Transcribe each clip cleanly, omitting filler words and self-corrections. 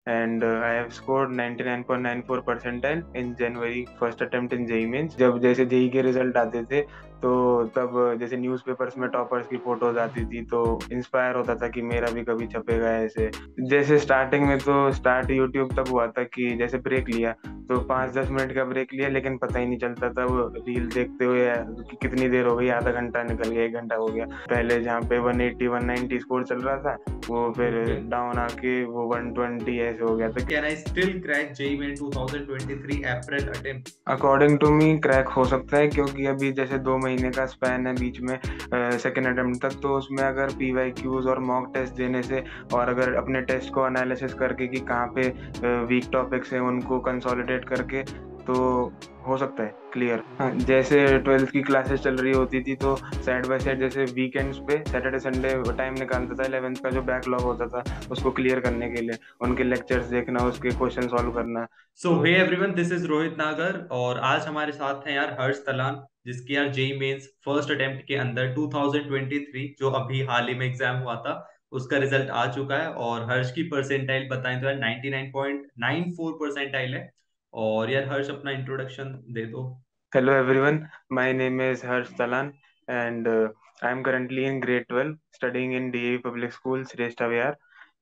and I have scored 99.94 percentile in January first attempt in JEE Mains. जब जैसे JEE के result आते थे तो तब जैसे न्यूज़पेपर्स में टॉपर्स की फोटोज आती थी तो इंस्पायर होता था कि मेरा भी कभी छपेगा ऐसे। जैसे स्टार्टिंग में तो स्टार्ट यूट्यूब तब हुआ था कि जैसे ब्रेक लिया तो 5-10 मिनट का ब्रेक लिया, लेकिन पता ही नहीं चलता था वो रील देखते हुए कि कितनी देर हो गई, आधा घंटा निकल गया, 1 घंटा हो गया। पहले जहाँ पे 180 190 स्कोर चल रहा था वो फिर ओके। डाउन आके वो 120 ऐसे हो गया था। Can I still crack JEE Main 2023 April attempt? According to me crack हो सकता है, क्योंकि अभी जैसे 2 महीने का स्पैन है बीच में सेकेंड अटेम्प्ट तक, तो उसमें अगर पीवाई क्यूज और मॉक टेस्ट देने से और अगर अपने टेस्ट को एनालिसिस करके कि कहाँ पे वीक टॉपिक्स हैं उनको कंसोलिडेट करके तो हो सकता है क्लियर। हाँ, जैसे 12th की क्लासेस चल रही होती थी तो साइड बाय साइड जैसे वीकेंड्स पे सैटरडे संडे टाइम निकालता था 11th का जो बैकलॉग होता था उसको क्लियर करने के लिए, उनके लेक्चर्स देखना, उसके क्वेश्चन सॉल्व करना। So hey everyone, this is Rohit Nagar और आज हमारे साथ हैं यार हर्ष तलान, जिसकी यार जेई मेंस फर्स्ट अटेम्प्ट के अंदर 2023 जो अभी हाल ही में एग्जाम हुआ था उसका रिजल्ट आ चुका है। और हर्ष की परसेंटाइल बताएं तो यार 99.94 परसेंटाइल है। और यार हर्ष अपना इंट्रोडक्शन दे दो। Hello everyone, my name is Harsh Talan and I am currently in grade 12 studying in DAV Public School, Sreshta Vihar,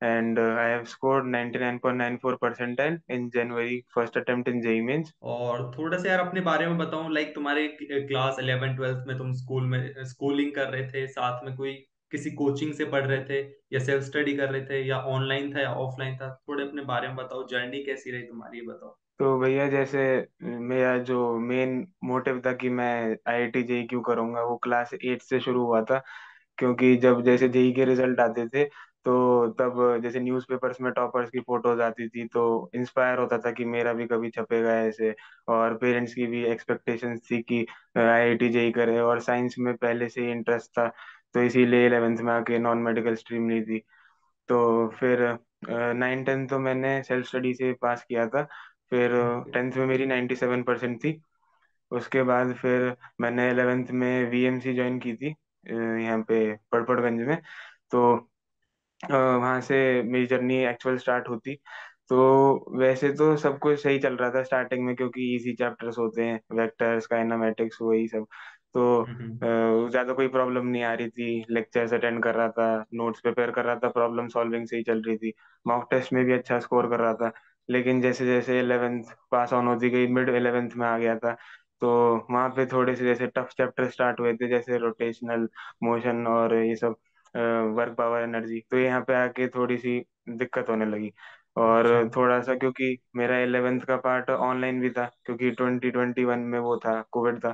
and I have scored 99.94 percentile in January first attempt in JEE Mains। और थोड़ा सा यार अपने बारे में बताऊं, like तुम्हारे class 11 12th में तुम स्कूल में स्कूलिंग कर रहे थे, साथ में कोई किसी कोचिंग से पढ़ रहे थे या सेल्फ स्टडी कर रहे थे या ऑनलाइन था या ऑफलाइन था? थोड़े अपने बारे में बताओ, जर्नी कैसी रही तुम्हारी, ये बताओ। तो भैया जैसे मेरा जो मेन मोटिव था कि मैं आईआईटी जेई क्यों करूंगा वो क्लास 8 से शुरू हुआ था, क्योंकि जब जैसे जेई के रिजल्ट आते थे तो तब जैसे न्यूज़पेपर्स में टॉपर्स की फोटोज आती थी तो इंस्पायर होता था कि मेरा भी कभी छपेगा ऐसे। और पेरेंट्स की भी एक्सपेक्टेशंस थी कि आईआईटी जेई करे, और साइंस में पहले से ही इंटरेस्ट था तो इसीलिए 11th में आके नॉन मेडिकल स्ट्रीम ली थी। तो फिर 9-10 तो मैंने सेल्फ स्टडी से पास किया था। फिर ओके। 10th में मेरी 97% थी। उसके बाद फिर मैंने 11th में वीएमसी ज्वाइन की थी यहाँ पे पड़पड़गंज में। तो वहाँ से मेरी जर्नी एक्चुअल स्टार्ट होती। तो वैसे तो सब कुछ सही चल रहा था स्टार्टिंग में, क्योंकि इजी चैप्टर्स होते हैं, वेक्टर्स काइनेमेटिक्स वही सब। तो हम्म। ज़्यादा कोई प्रॉब्लम नहीं आ रही थी, लेक्चर्स अटेंड कर रहा था, नोट्स प्रिपेयर कर रहा था, प्रॉब्लम सॉल्विंग सही चल रही थी, मॉक टेस्ट में भी अच्छा स्कोर कर रहा था। लेकिन जैसे जैसे 11th पास ऑन होती गई, मिड 11th में आ गया था तो वहाँ पे थोड़े से जैसे टफ चैप्टर स्टार्ट हुए थे, जैसे रोटेशनल मोशन और ये सब, वर्क पावर एनर्जी। तो यहाँ पे आके थोड़ी सी दिक्कत होने लगी। और अच्छा। थोड़ा सा क्योंकि मेरा 11th का पार्ट ऑनलाइन भी था, क्योंकि 2021 में वो था, कोविड था,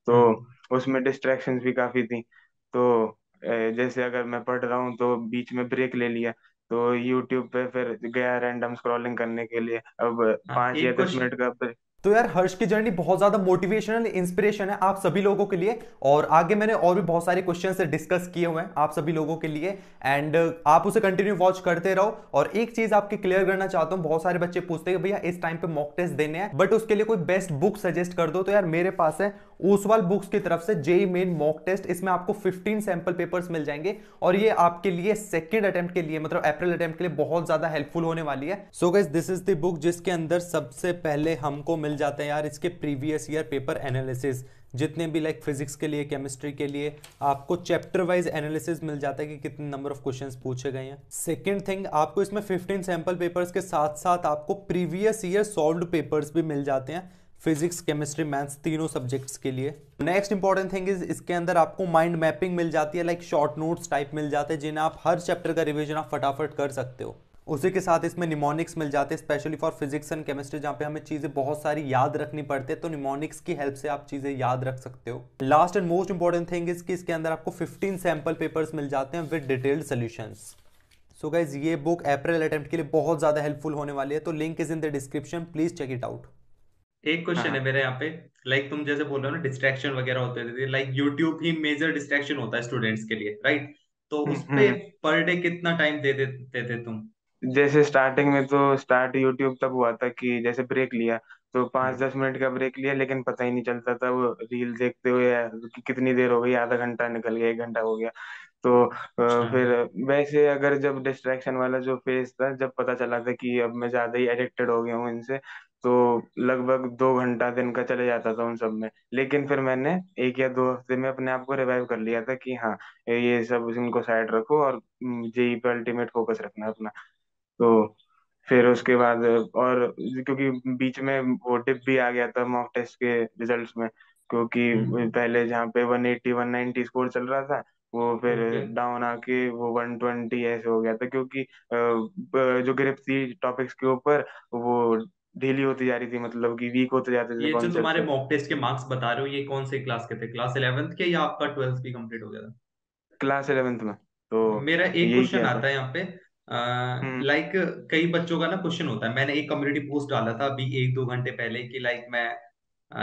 तो हम्म। उसमें डिस्ट्रैक्शंस भी काफी थी। तो जैसे अगर मैं पढ़ रहा हूँ तो बीच में ब्रेक ले लिया तो यूट्यूब पे फिर गया रैंडम स्क्रॉलिंग करने के लिए। अब हाँ, 5 या 10 मिनट का तो यार हर्ष की जर्नी बहुत ज्यादा मोटिवेशनल इंस्पिरेशन है आप सभी लोगों के लिए। और आगे मैंने और भी बहुत सारे क्वेश्चन से डिस्कस किए हुए हैं आप सभी लोगों के लिए। एंड आप उसे कंटिन्यू वॉच करते रहो। और एक चीज आपकी क्लियर करना चाहता हूं, बहुत सारे बच्चे पूछते हैं कि भैया इस टाइम पे मॉक टेस्ट देने हैं बट उसके लिए कोई बेस्ट बुक सजेस्ट कर दो। तो यार मेरे पास है ओसवाल बुक्स की तरफ से जेई मेन मॉक टेस्ट। इसमें आपको 15 सैंपल पेपर्स मिल जाएंगे और ये आपके लिए सेकंड अटेम्प्ट के लिए मतलब अप्रैल अटेम्प्ट के लिए बहुत ज्यादा हेल्पफुल होने वाली है। So guys this is the book जिसके अंदर सबसे पहले हमको मिल जाते हैं यार इसके प्रीवियस ईयर पेपर एनालिसिस, जितने भी लाइक फिजिक्स के लिए केमिस्ट्री के लिए आपको चैप्टर वाइज एनालिसिस मिल जाता है कि कितने नंबर ऑफ क्वेश्चंस पूछे गए हैं। सेकंड थिंग, आपको इसमें 15 सैंपल पेपर्स के साथ साथ आपको प्रीवियस ईयर सॉल्व्ड पेपर्स भी मिल जाते हैं, फिजिक्स केमिस्ट्री मैथ्स तीनों सब्जेक्ट्स के लिए। नेक्स्ट इंपॉर्टेंट थिंग इज इसके अंदर आपको माइंड मैपिंग मिल जाती है, लाइक शॉर्ट नोट्स टाइप मिल जाते हैं जिन्हें आप हर चैप्टर का रिवीजन आप फटाफट कर सकते हो। उसी के साथ इसमें निमोनिक्स मिल जाते हैं specially for physics and chemistry, जहाँ पे हमें चीजें बहुत सारी याद रखनी पड़ती है, तो निमोनिक्स की हेल्प से आप चीजें याद रख सकते हो। Last and most important thing is कि इसके अंदर आपको 15 सैंपल पेपर्स मिल जाते हैं with detailed solutions. So guys ये बुक अप्रैल अटेम्प्ट के लिए बहुत ज्यादा हेल्पफुल होने वाली है, तो link is in the description, please check it out. एक क्वेश्चन है हाँ। मेरे यहाँ पे। लाइक तुम जैसे बोल रहे हो ना, डिस्ट्रैक्शन वगैरह होते रहते हैं, लाइक यूट्यूब ही मेजर डिस्ट्रैक्शन होता है स्टूडेंट्स के लिए, राइट? तो उस पे हम्म। पर डे कितना टाइम दे देते थे तुम? जैसे स्टार्टिंग में तो स्टार्ट यूट्यूब तब हुआ था कि जैसे ब्रेक लिया तो पाँच हम्म। दस मिनट का ब्रेक लिया, लेकिन पता ही नहीं चलता था वो रील देखते हुए कि कितनी देर हो गई, आधा घंटा निकल गया, 1 घंटा हो गया। तो अच्छा। फिर वैसे अगर जब डिस्ट्रैक्शन वाला जो फेज था, जब पता चला था कि अब मैं ज्यादा ही एडिक्टेड हो गया हूँ इनसे, तो लगभग 2 घंटा दिन का चले जाता था उन सब में। लेकिन फिर मैंने 1 या 2 हफ्ते में अपने आप को रिवाइव कर लिया था कि हाँ, ये सब इनको साइड रखो और जेई पे अल्टीमेट फोकस रखना अपना। तो फिर उसके बाद, और क्योंकि बीच में वो डिप भी आ गया था मॉक टेस्ट के रिजल्ट्स में, क्योंकि हम्म। पहले जहाँ पे 180 190 स्कोर चल रहा था, वो फिर ओके। डाउन आके वो 120 ऐसे हो गया था, क्योंकि जो ग्रिप थी टॉपिक्स के ऊपर, वो ढीली होती जा रही थी, मतलब कि वीक होते जाते थे ये जो तुम्हारे कॉन्सेप्ट। मॉक टेस्ट के मार्क्स बता रहे हो, ये कौन से क्लास के थे? क्लास 11th के या आपका 12th भी कंप्लीट हो गया था? क्लास 11th में। तो मेरा एक यही क्वेश्चन किया था। आता है यहाँ पे। हम्म। लाइक कई बच्चों का ना क्वेश्चन होता है, मैंने एक कम्युनिटी पोस्ट डाला था अभी 1-2 घंटे पहले कि लाइक मैं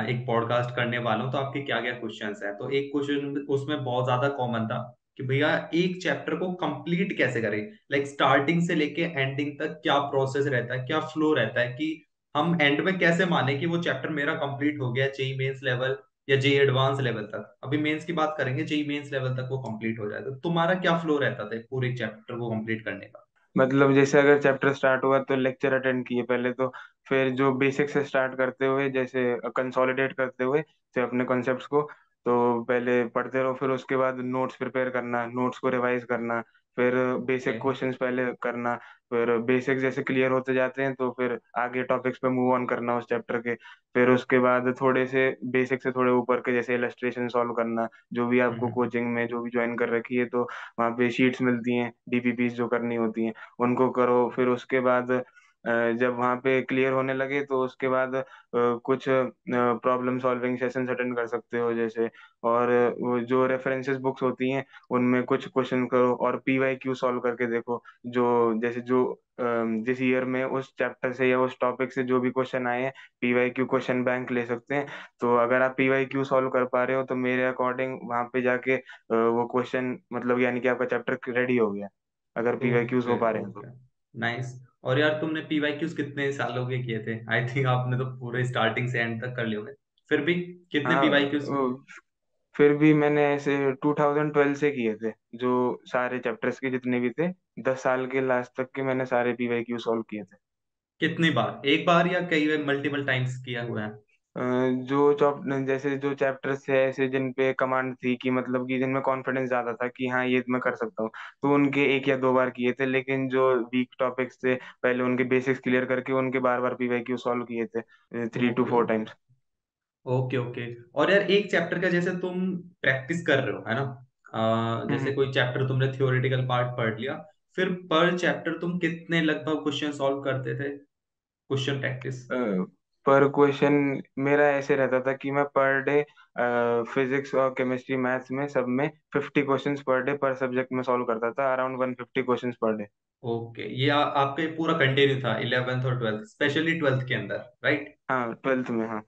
एक पॉडकास्ट करने वाला हूँ, तो आपके क्या क्या क्वेश्चंस हैं। तो एक क्वेश्चन उसमें बहुत ज्यादा कॉमन था कि भैया एक चैप्टर को कंप्लीट कैसे करें, लाइक स्टार्टिंग से लेके एंडिंग तक क्या प्रोसेस रहता है, क्या फ्लो रहता है, कि हम एंड में कैसे माने कि वो चैप्टर मेरा कंप्लीट हो गया, जेई मेंस लेवल या जेई एडवांस लेवल तक। अभी मेंस की बात करेंगे, जेई मेंस लेवल तक वो कंप्लीट हो जाए, तो तुम्हारा क्या फ्लो रहता था पूरे चैप्टर को कंप्लीट करने का? मतलब जैसे अगर चैप्टर स्टार्ट हुआ तो लेक्चर अटेंड किए पहले तो, फिर जो बेसिक से स्टार्ट करते हुए, जैसे कंसोलिडेट करते हुए से अपने कॉन्सेप्ट्स को, तो पहले पढ़ते रहो, फिर उसके बाद नोट्स प्रिपेयर करना, नोट्स को रिवाइज करना, फिर ओके। बेसिक क्वेश्चंस पहले करना, फिर बेसिक जैसे क्लियर होते जाते हैं तो फिर आगे टॉपिक्स पे मूव ऑन करना उस चैप्टर के। फिर उसके बाद थोड़े से बेसिक से थोड़े ऊपर के, जैसे इलस्ट्रेशन सॉल्व करना, जो भी आपको हम्म। कोचिंग में जो भी ज्वाइन कर रखी है, तो वहाँ पे शीट्स मिलती हैं, डीपीपीस जो करनी होती हैं, उनको करो। फिर उसके बाद जब वहाँ पे क्लियर होने लगे तो उसके बाद कुछ प्रॉब्लम सॉल्विंग सेशंस अटेंड कर सकते हो जैसे। और वो जो रेफरेंसेस बुक्स होती हैं, उनमें कुछ क्वेश्चन करो और पीवाई क्यू सॉल्व करके देखो। जो जैसे जो जिस ईयर में उस चैप्टर से या उस टॉपिक से जो भी क्वेश्चन आए हैं, पीवाई क्यू क्वेश्चन बैंक ले सकते हैं। तो अगर आप पीवाई क्यू सॉल्व कर पा रहे हो तो मेरे अकॉर्डिंग वहाँ पे जाके वो क्वेश्चन, मतलब यानी कि आपका चैप्टर रेडी हो गया, अगर पीवाई क्यूज ओके। हो पा रहे हैं तो। ओके। नाइस। और यार तुमने पीवाईक्यूज कितने सालों के किए थे? आई थिंक आपने तो पूरे स्टार्टिंग से एंड तक कर लिए होंगे। फिर भी कितने हाँ, पीवाईक्यूज? फिर भी मैंने ऐसे 2012 से किए थे, जो सारे चैप्टर्स के जितने भी थे, 10 साल के लास्ट तक के मैंने सारे पीवाई क्यू सॉल्व किए थे। कितनी बार, एक बार या कई बार, मल्टीपल टाइम्स किया हुआ है? अ, जो जैसे जो चैप्टर्स है ऐसे जिन पे कमांड थी, कि मतलब कि जिनमें कॉन्फिडेंस ज्यादा था कि हाँ ये मैं कर सकता हूँ, तो उनके 1 या 2 बार किए थे। लेकिन जो वीक टॉपिक्स थे, पहले उनके बेसिक्स क्लियर करके उनके बार बार पीवाई क्यू सॉल्व किए थे, 3 to 4 okay. Okay. Times. Okay. Okay. और यार एक चैप्टर का जैसे तुम प्रैक्टिस कर रहे हो है ना, जैसे कोई चैप्टर तुमने थियोरेटिकल पार्ट पढ़ लिया, फिर पर चैप्टर तुम कितने लगभग क्वेश्चन सॉल्व करते थे, क्वेश्चन प्रैक्टिस? पर क्वेश्चन मेरा ऐसे रहता था कि मैं पर डे फिजिक्स और केमिस्ट्री मैथ्स में सब में 50 क्वेश्चंस पर डे पर सब्जेक्ट में सॉल्व करता था, around 150 questions per day. Okay, ये आपका ये पूरा कंटिन्यू था 11th और 12th, स्पेशली 12th के अंदर, राइट? हाँ, 12th में, हाँ।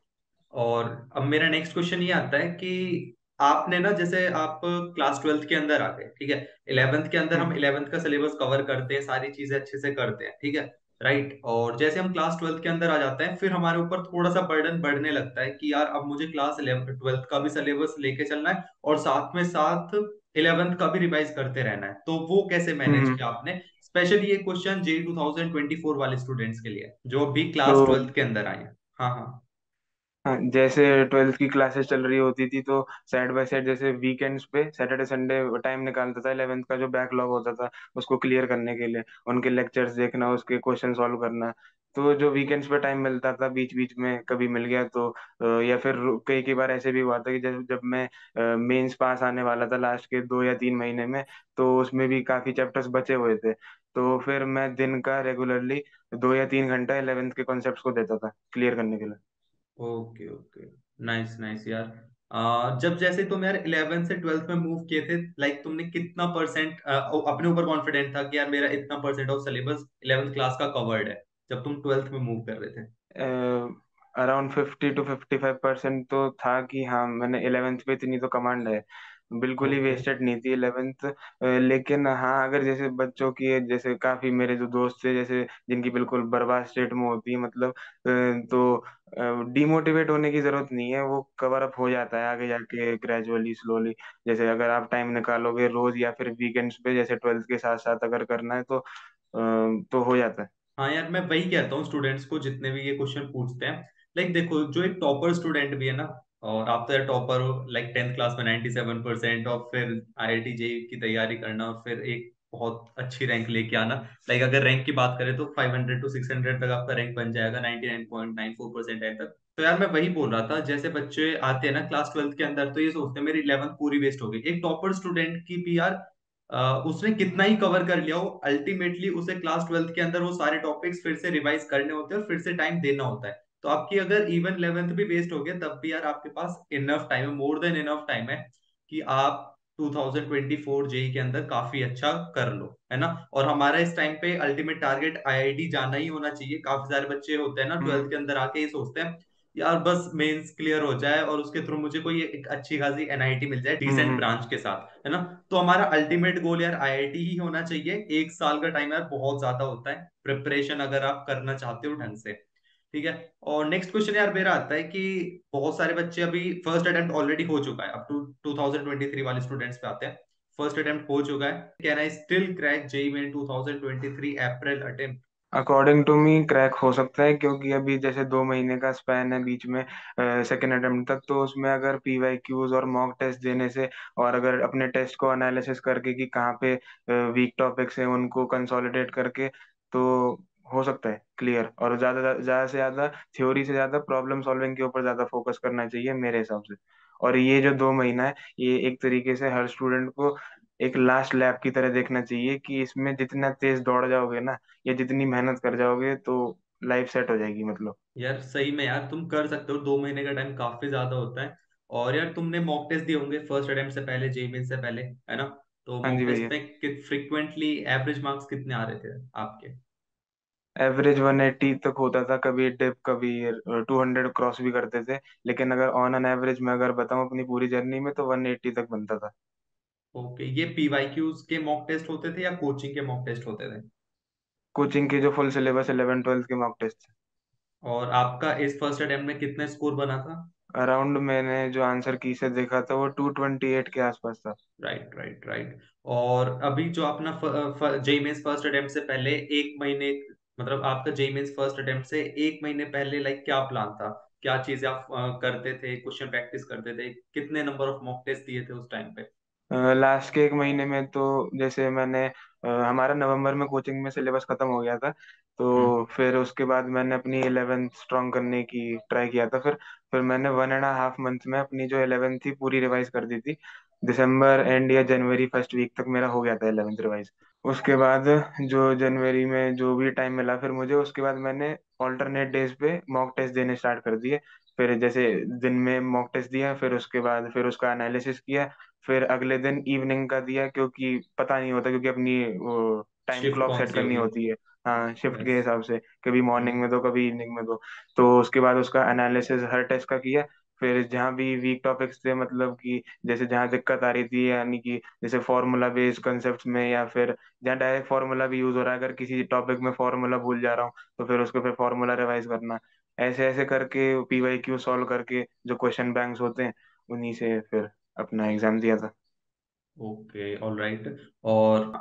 और अब मेरा नेक्स्ट क्वेश्चन ये आता है कि आपने ना, जैसे आप क्लास 12th के अंदर आ गए, ठीक है, 11th के अंदर हम्म। हम 11th का सिलेबस कवर करते हैं, सारी चीजें अच्छे से करते हैं, ठीक है, राइट। और जैसे हम क्लास 12th के अंदर आ जाते हैं, फिर हमारे ऊपर थोड़ा सा बर्डन बढ़ने लगता है कि यार अब मुझे क्लास 11 12th का भी सिलेबस लेके चलना है और साथ में साथ 11th का भी रिवाइज करते रहना है। तो वो कैसे मैनेज हम्म। किया आपने? स्पेशली ये क्वेश्चन जे 2024 वाले स्टूडेंट्स के लिए जो भी तो क्लास 12th के अंदर आए हैं। हाँ हाँ। हाँ, जैसे 12th की क्लासेस चल रही होती थी, तो साइड बाय साइड जैसे वीकेंड्स पे सैटरडे संडे टाइम निकालता था 11th का जो बैकलॉग होता था उसको क्लियर करने के लिए, उनके लेक्चर्स देखना, उसके क्वेश्चन सॉल्व करना। तो जो वीकेंड्स पे टाइम मिलता था बीच बीच में कभी मिल गया तो या फिर कई कई बार ऐसे भी हुआ था कि जब जब मैं मेंस पास आने वाला था लास्ट के 2 या 3 महीने में, तो उसमें भी काफी चैप्टर्स बचे हुए थे, तो फिर मैं दिन का रेगुलरली 2 या 3 घंटा 11th के कॉन्सेप्ट्स को देता था क्लियर करने के लिए। ओके। ओके। नाइस नाइस यार। जब जैसे तुम यार 11th से 12th में मूव किए थे, लाइक तुमने कितना परसेंट अपने ऊपर कॉन्फिडेंट था कि यार मेरा इतना percent of syllabus 11th class का कवर्ड है, जब तुम 12th में मूव कर रहे थे? अराउंड 50 to 55% तो था कि हाँ मैंने 11th पे इतनी तो कमांड है। बिल्कुल ही ओके। वेस्टेड नहीं थी 11th। लेकिन हाँ, अगर जैसे बच्चों की, जैसे काफी मेरे जो दोस्त थे जैसे जिनकी बिल्कुल बर्बाद स्टेट में होती है, मतलब तो डिमोटिवेट होने की जरूरत नहीं है, वो कवर अप हो जाता है आगे जाके ग्रेजुअली स्लोली। जैसे अगर आप टाइम निकालोगे रोज या फिर वीकेंड्स पे, जैसे 12th के साथ साथ अगर करना है तो हो जाता है। हाँ यार, मैं वही कहता हूँ स्टूडेंट्स को जितने भी ये क्वेश्चन पूछते हैं। लाइक देखो, जो एक टॉपर स्टूडेंट भी है ना, और आप तो यार टॉपर हो, लाइक 10th क्लास में 97% और फिर आईआईटी जेई की तैयारी करना और फिर एक बहुत अच्छी रैंक लेके आना। लाइक अगर रैंक की बात करें तो 500 टू 600 तक आपका रैंक बन जाएगा 99.94% तक। तो यार मैं वही बोल रहा था, जैसे बच्चे आते हैं ना क्लास 12th के अंदर, तो ये सोचते हैं मेरी 11th पूरी वेस्ट हो गई। एक टॉपर स्टूडेंट की भी यार उसने कितना ही कवर कर लिया हो, अल्टीमेटली उसे क्लास 12th के अंदर वो सारे टॉपिक्स फिर से रिवाइज करने होते हैं और फिर से टाइम देना होता है। तो आपकी अगर इवन 11th भी वेस्ट हो गया तब भी यार आपके पास इनफ टाइम है, मोर देन इनफ टाइम है कि आप 2024 जेई के अंदर काफी अच्छा कर लो, है ना। और हमारा इस टाइम पे अल्टीमेट टारगेट आईआईटी जाना ही होना चाहिए। काफी सारे बच्चे होते हैं ना 12th के हम्म अंदर आके ये सोचते हैं यार बस मेंस क्लियर हो जाए और उसके थ्रू मुझे कोई एक अच्छी खासी एनआईटी मिल जाए डिसेंट हम्म। ब्रांच के साथ, है ना। तो हमारा अल्टीमेट गोल यार आईआईटी ही होना चाहिए। एक साल का टाइम यार बहुत ज्यादा होता है प्रिपरेशन अगर आप करना चाहते हो ढंग से, ठीक है। और नेक्स्ट क्वेश्चन यार मेरा आता है कि बहुत सारे बच्चे अभी फर्स्ट अटेम्प्ट ऑलरेडी हो चुका है, अब टू 2023 वाले स्टूडेंट्स पे आते हैं। फर्स्ट अटेम्प्ट हो चुका है, can I still crack JEE Main 2023 April attempt? According to me crack हो सकता है, क्योंकि अभी जैसे 2 महीने का स्पैन है बीच में सेकेंड अटेम्प्ट तक, तो उसमें अगर पीवाईक्यूज और मॉक टेस्ट देने से, और अगर अपने टेस्ट को एनालिसिस करके कि कहाँ पे वीक टॉपिक्स हैं उनको कंसोलिडेट करके, तो हो सकता है क्लियर। और ज्यादा से ज्यादा थ्योरी से ज्यादा प्रॉब्लम सॉल्विंग के ऊपर ज्यादा फोकस करना चाहिए मेरे हिसाब से। और ये जो 2 महीना है, ये एक तरीके से हर स्टूडेंट को एक लास्ट लैप की तरह देखना चाहिए, कि इसमें जितना तेज दौड़ जाओगे ना, या जितनी मेहनत कर जाओगे, तो लाइफ सेट हो जाएगी मतलब। यार सही में यार तुम कर सकते हो, 2 महीने का टाइम काफी ज्यादा होता है। और यार तुमने मॉक टेस्ट दिए होंगे फर्स्ट अटेम्प्ट से पहले, जेई मेन से पहले, है ना। तो हाँ जी मॉक टेस्ट भैया। में फ्रिक्वेंटली एवरेज मार्क्स कितने आ रहे थे आपके? एवरेज 180 तक होता था, कभी डिप, कभी 200 क्रॉस भी करते थे। लेकिन अगर ऑन एन एवरेज मैं अगर बताऊं अपनी पूरी जर्नी में, तो 180 तक बनता था। ओके, ये पीवाईक्यूज के मॉक टेस्ट होते थे या कोचिंग के मॉक टेस्ट होते थे? कोचिंग के जो फुल सिलेबस 11 12 के मॉक टेस्ट। और आपका इस फर्स्ट अटेम्प्ट में कितने स्कोर बना था? अराउंड मैंने जो आंसर की से देखा था वो 228 के आसपास था। Right right right. और अभी जो अपना जेई मेंस फर्स्ट अटेम्प्ट से पहले एक महीने, मतलब आपका जेई मेंस फर्स्ट अटेम्प्ट से एक महीने पहले लाइक क्या प्लान था? क्या चीजें आप करते थे? क्वेश्चन प्रैक्टिस करते थे? कितने नंबर ऑफ मॉक टेस्ट दिए थे उस टाइम पे? लास्ट के 1 महीने में तो जैसे मैंने हमारा नवंबर में कोचिंग में सिलेबस खत्म हो गया था, हम्म। तो फिर उसके बाद मैंने अपनी 11th स्ट्रॉन्ग करने की ट्राई किया था। फिर मैंने 1.5 मंथ में अपनी जो 11th थी पूरी रिवाइज कर दी थी। दिसंबर एंड या जनवरी फर्स्ट वीक तक मेरा हो गया था 11th रिवाइज। उसके बाद जो जनवरी में जो भी टाइम मिला फिर मुझे, उसके बाद मैंने ऑल्टरनेट डेज पे मॉक टेस्ट देने स्टार्ट कर दिए। फिर जैसे दिन में मॉक टेस्ट दिया, फिर उसके बाद फिर उसका एनालिसिस किया, फिर अगले दिन इवनिंग का दिया, क्योंकि पता नहीं होता, क्योंकि अपनी वो टाइम शिफ्ट क्लॉक कौन सेट सी करनी होगी? होती है। हाँ, शिफ्ट के यस। हिसाब से, कभी मॉर्निंग में दो कभी इवनिंग में दो। तो उसके बाद उसका एनालिसिस हर टेस्ट का किया। फिर जहाँ भी वीक टॉपिक्स थे, मतलब कि जैसे जहाँ दिक्कत आ रही थी, यानी कि जैसे फॉर्मूला बेस्ड कंसेप्ट में, या फिर जहाँ डायरेक्ट फॉर्मूला भी यूज हो रहा है, अगर किसी टॉपिक में फॉर्मूला भूल जा रहा हूँ, तो फिर उसको फिर फॉर्मूला रिवाइज करना। ऐसे ऐसे करके पीवाईक्यू सॉल्व करके जो क्वेश्चन बैंक्स होते हैं, उन्हीं से फिर अपना एग्जाम दिया था। Okay alright. और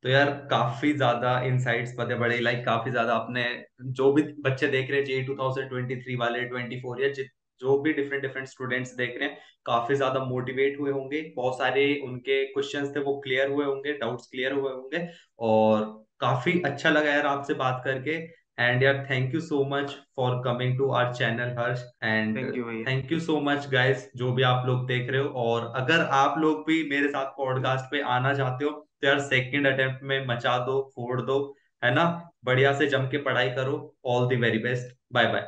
तो यार काफी ज्यादा इनसाइट्स पते बड़े, लाइक काफी ज्यादा अपने जो भी बच्चे देख रहे हैं जे 2023 वाले 24 या जो भी डिफरेंट डिफरेंट स्टूडेंट्स देख रहे हैं, काफी ज्यादा मोटिवेट हुए होंगे। बहुत सारे उनके क्वेश्चंस थे वो क्लियर हुए होंगे, डाउट्स क्लियर हुए होंगे। और काफी अच्छा लगा यार आपसे बात करके। एंड यार thank you so much for coming to our channel Harsh. And thank you भैया। Thank you so much guys जो भी आप लोग देख रहे हो। और अगर आप लोग भी मेरे साथ पॉडकास्ट पे आना चाहते हो तो यार सेकंड अटेम्प्ट में मचा दो, फोड़ दो, है ना। बढ़िया से जम के पढ़ाई करो। All the very best, bye bye.